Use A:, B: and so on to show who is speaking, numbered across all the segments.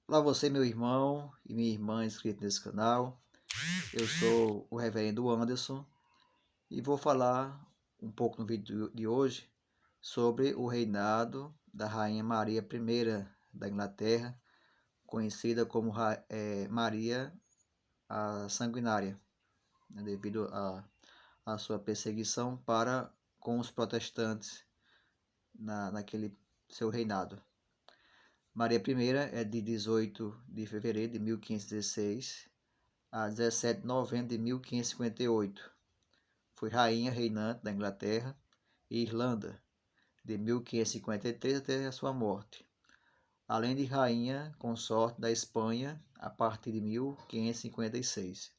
A: Olá você, meu irmão e minha irmã inscrito nesse canal. Eu sou o reverendo Anderson e vou falar um pouco no vídeo de hoje sobre o reinado da Rainha Maria I da Inglaterra, conhecida como Maria a Sanguinária, né, devido à sua perseguição para com os protestantes naquele seu reinado. Maria I é de 18 de fevereiro de 1516 a 17 de novembro de 1558. Foi rainha reinante da Inglaterra e Irlanda, de 1553 até a sua morte, além de rainha consorte da Espanha a partir de 1556,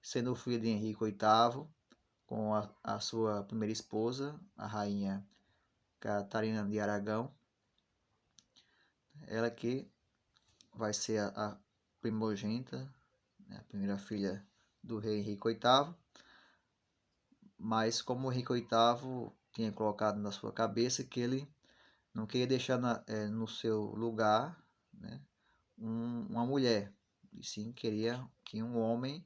A: sendo filha de Henrique VIII com a sua primeira esposa, a rainha Catarina de Aragão, ela que vai ser a primogênita, né, a primeira filha do rei Henrique VIII, mas como o Henrique VIII tinha colocado na sua cabeça que ele não queria deixar no seu lugar, né, uma mulher, e sim queria que um homem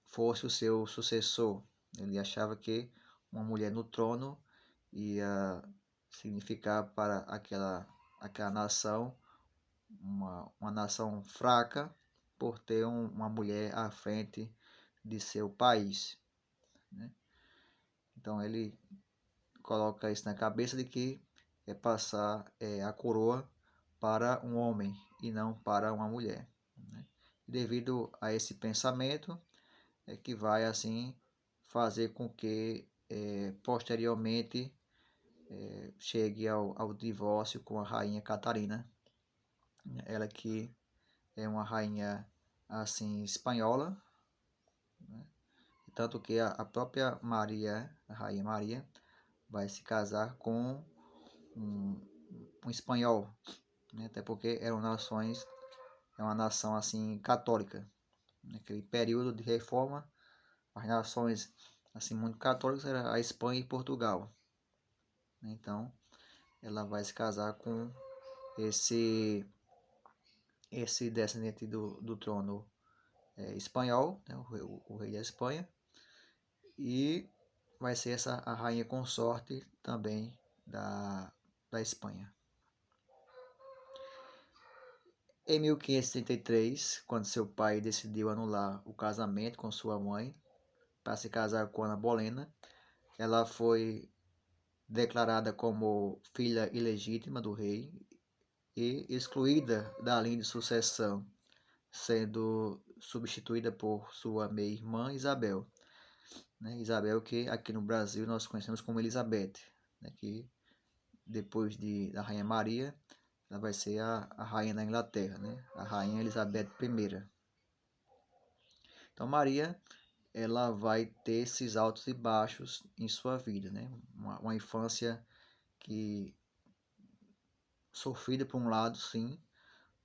A: fosse o seu sucessor. Ele achava que uma mulher no trono ia significar para aquela nação uma nação fraca por ter uma mulher à frente de seu país, né? Então ele coloca isso na cabeça de que é passar a coroa para um homem e não para uma mulher, né? E devido a esse pensamento é que vai assim fazer com que posteriormente chegue ao divórcio com a rainha Catarina, ela que é uma rainha assim espanhola, né? Tanto que a própria Maria, a rainha Maria, vai se casar com um, um espanhol, né? Até porque eram nações, é uma nação assim católica. Naquele período de reforma, as nações assim muito católicas eram a Espanha e Portugal. Então, ela vai se casar com esse descendente do trono espanhol, né? O rei da Espanha, e vai ser essa a rainha consorte também da Espanha. Em 1533, quando seu pai decidiu anular o casamento com sua mãe para se casar com Ana Bolena, ela foi declarada como filha ilegítima do rei e excluída da linha de sucessão, sendo substituída por sua meia-irmã Isabel, né? Isabel que aqui no Brasil nós conhecemos como Elizabeth, né? Que depois da Rainha Maria, ela vai ser a rainha da Inglaterra, né? A Rainha Elizabeth I. Então Maria, ela vai ter esses altos e baixos em sua vida, né? Uma infância que sofrida por um lado, sim,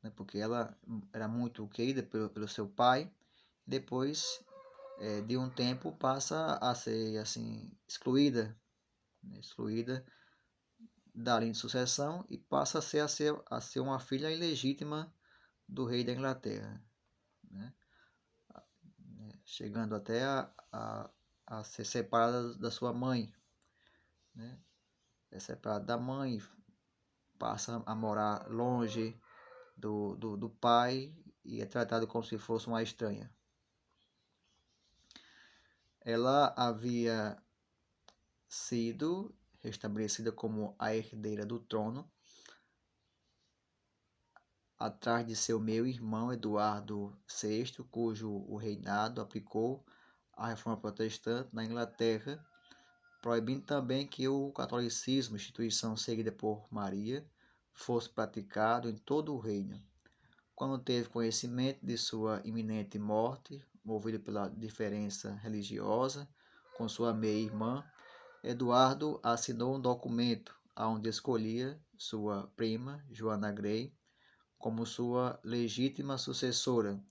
A: né? Porque ela era muito querida pelo seu pai. Depois de um tempo passa a ser assim excluída, né? Excluída da linha de sucessão e passa a ser uma filha ilegítima do rei da Inglaterra, né? Chegando até a ser separada da sua mãe, né? É separada da mãe, passa a morar longe do pai e é tratada como se fosse uma estranha. Ela havia sido restabelecida como a herdeira do trono atrás de seu meio-irmão Eduardo VI, cujo o reinado aplicou a reforma protestante na Inglaterra, proibindo também que o catolicismo, instituição seguida por Maria, fosse praticado em todo o reino. Quando teve conhecimento de sua iminente morte, movido pela diferença religiosa com sua meia-irmã, Eduardo assinou um documento onde escolhia sua prima, Joana Grey, como sua legítima sucessora.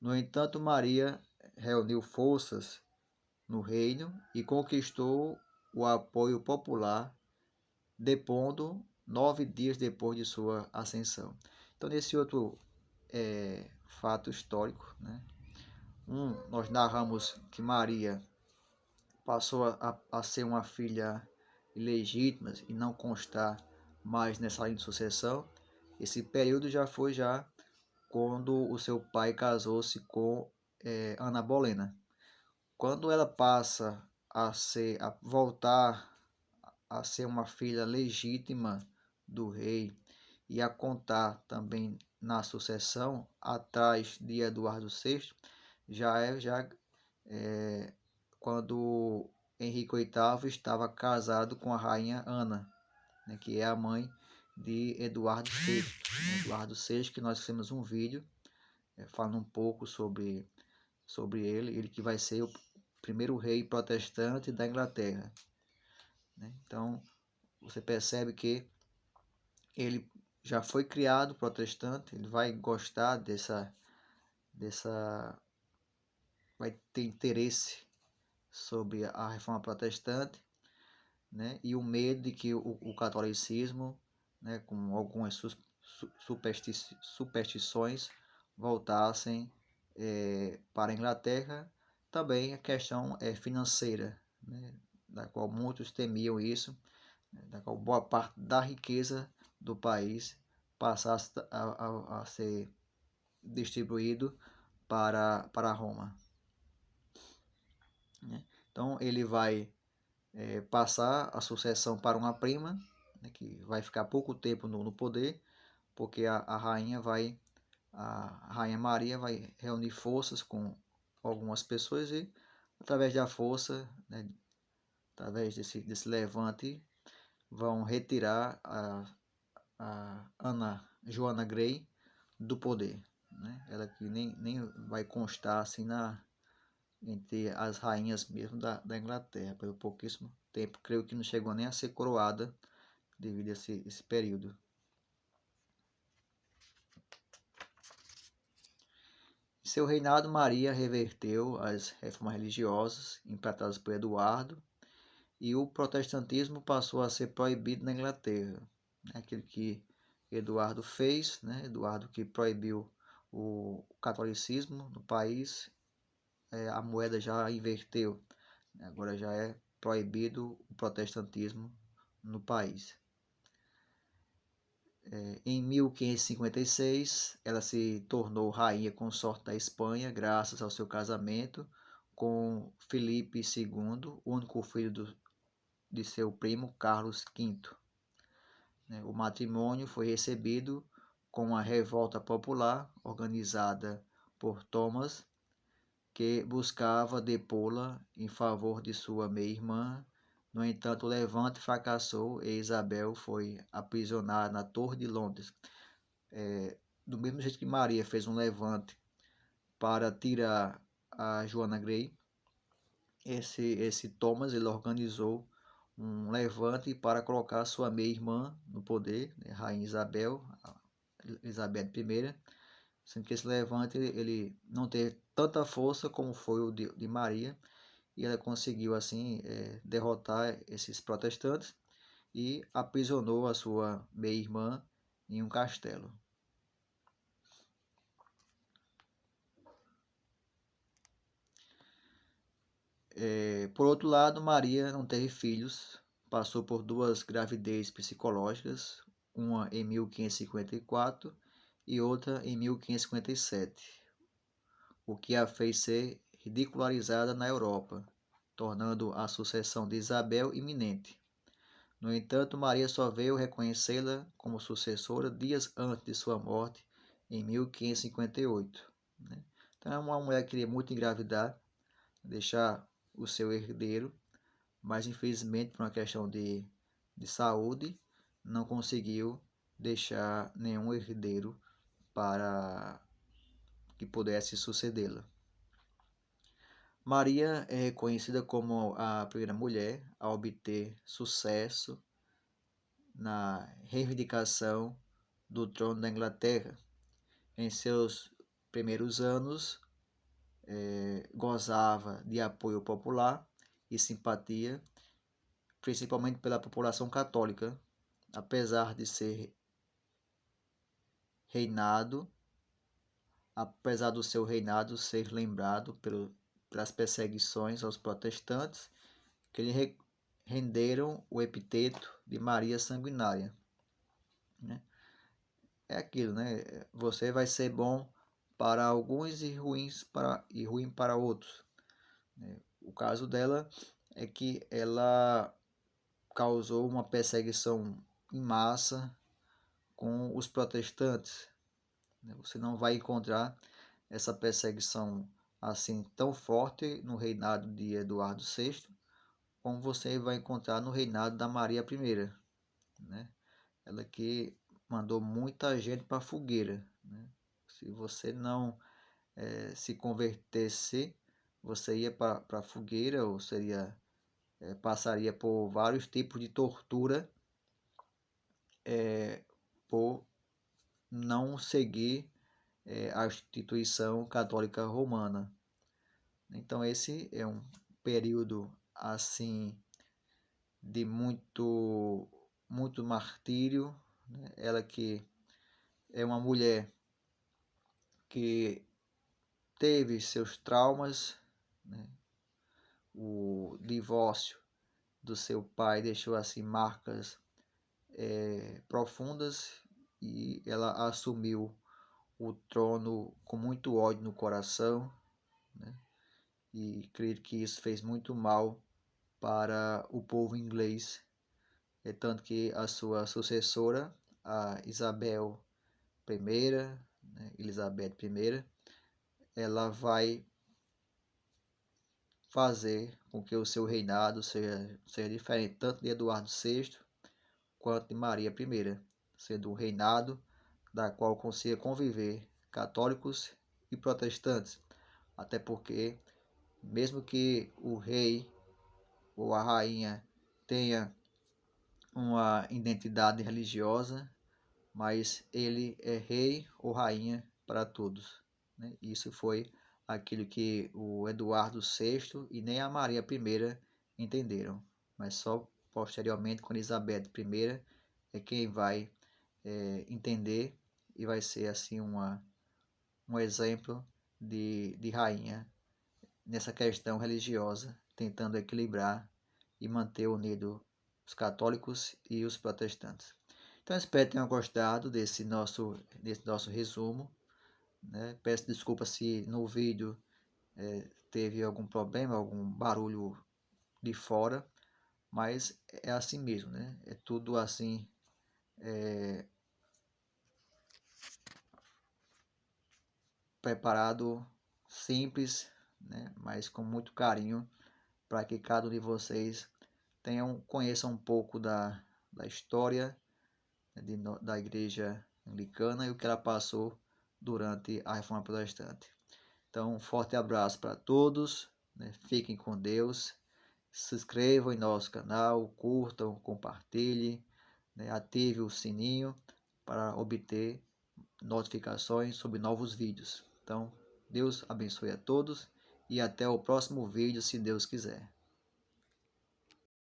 A: No entanto, Maria reuniu forças no reino e conquistou o apoio popular, depondo 9 dias depois de sua ascensão. Então, nesse outro fato histórico, né, nós narramos que Maria passou a ser uma filha ilegítima e não constar mais nessa linha de sucessão. Esse período já foi quando o seu pai casou-se com Ana Bolena. Quando ela passa a voltar a ser uma filha legítima do rei e a contar também na sucessão atrás de Eduardo VI, já é quando Henrique VIII estava casado com a rainha Ana, né, que é a mãe de Eduardo VI. Eduardo VI, que nós fizemos um vídeo falando um pouco sobre ele que vai ser o primeiro rei protestante da Inglaterra, né? Então, você percebe que ele já foi criado protestante, ele vai gostar vai ter interesse sobre a reforma protestante, né? E o medo de que o catolicismo, né, com algumas superstições, voltassem para a Inglaterra. Também a questão financeira, né, da qual muitos temiam isso, né, da qual boa parte da riqueza do país passasse a ser distribuído para Roma, né? Então ele vai passar a sucessão para uma prima, né, que vai ficar pouco tempo no poder, porque a rainha Maria vai reunir forças com algumas pessoas e através da força, né, através desse levante, vão retirar a Joana Grey do poder, né? Ela que nem vai constar assim entre as rainhas mesmo da Inglaterra, pelo pouquíssimo tempo. Creio que não chegou nem a ser coroada devido a esse período. Em seu reinado, Maria reverteu as reformas religiosas implantadas por Eduardo e o protestantismo passou a ser proibido na Inglaterra. Aquilo que Eduardo fez, né? Eduardo que proibiu o catolicismo no país, a moeda já inverteu. Agora já é proibido o protestantismo no país. Em 1556, ela se tornou rainha consorte da Espanha, graças ao seu casamento com Felipe II, o único filho de seu primo Carlos V. O matrimônio foi recebido com uma revolta popular organizada por Thomas, que buscava depô-la em favor de sua meia-irmã. No entanto, o levante fracassou e Isabel foi aprisionada na Torre de Londres. Do mesmo jeito que Maria fez um levante para tirar a Joana Grey, esse Thomas ele organizou um levante para colocar sua meia-irmã no poder, né, Rainha Isabel, Elizabeth I, sendo que esse levante ele não teve tanta força como foi o de Maria, e ela conseguiu assim derrotar esses protestantes e aprisionou a sua meia-irmã em um castelo. Por outro lado, Maria não teve filhos, passou por duas gravidezes psicológicas, uma em 1554 e outra em 1557, o que a fez ser ridicularizada na Europa, tornando a sucessão de Isabel iminente. No entanto, Maria só veio reconhecê-la como sucessora dias antes de sua morte, em 1558. Né? Então, é uma mulher que queria muito engravidar, deixar o seu herdeiro, mas infelizmente por uma questão de saúde não conseguiu deixar nenhum herdeiro para que pudesse sucedê-la. Maria é reconhecida como a primeira mulher a obter sucesso na reivindicação do trono da Inglaterra. Em seus primeiros anos, gozava de apoio popular e simpatia, principalmente pela população católica, apesar de ser reinado, apesar do seu reinado ser lembrado pelas perseguições aos protestantes, que lhe renderam o epiteto de Maria Sanguinária, né? É aquilo, né? Você vai ser bom para alguns e ruim para outros, né? O caso dela é que ela causou uma perseguição em massa com os protestantes, né? Você não vai encontrar essa perseguição assim tão forte no reinado de Eduardo VI, como você vai encontrar no reinado da Maria I, né? Ela que mandou muita gente para a fogueira, né? Se você não se convertesse, você ia para a fogueira, ou seria passaria por vários tipos de tortura por não seguir a instituição católica romana. Então esse é um período assim de muito martírio, né? Ela que é uma mulher que teve seus traumas, né? O divórcio do seu pai deixou assim marcas profundas, e ela assumiu o trono com muito ódio no coração, né? E creio que isso fez muito mal para o povo inglês, tanto que a sua sucessora, a Isabel I, né, Elizabeth I, ela vai fazer com que o seu reinado seja diferente tanto de Eduardo VI quanto de Maria I, sendo um reinado da qual consiga conviver católicos e protestantes, até porque mesmo que o rei ou a rainha tenha uma identidade religiosa, mas ele é rei ou rainha para todos, né? Isso foi aquilo que o Eduardo VI e nem a Maria I entenderam, mas só posteriormente, com Elizabeth I, é quem vai entender, e vai ser assim um exemplo de rainha nessa questão religiosa, tentando equilibrar e manter unido os católicos e os protestantes. Então espero que tenham gostado desse nosso resumo, né? Peço desculpas se no vídeo teve algum problema, algum barulho de fora, mas é assim mesmo, né? É tudo assim preparado, simples, né? Mas com muito carinho, para que cada um de vocês conheça um pouco da história da Igreja Anglicana e o que ela passou durante a Reforma Protestante. Então, um forte abraço para todos, né? Fiquem com Deus, se inscrevam em nosso canal, curtam, compartilhem, né? Ative o sininho para obter notificações sobre novos vídeos. Então, Deus abençoe a todos e até o próximo vídeo, se Deus quiser.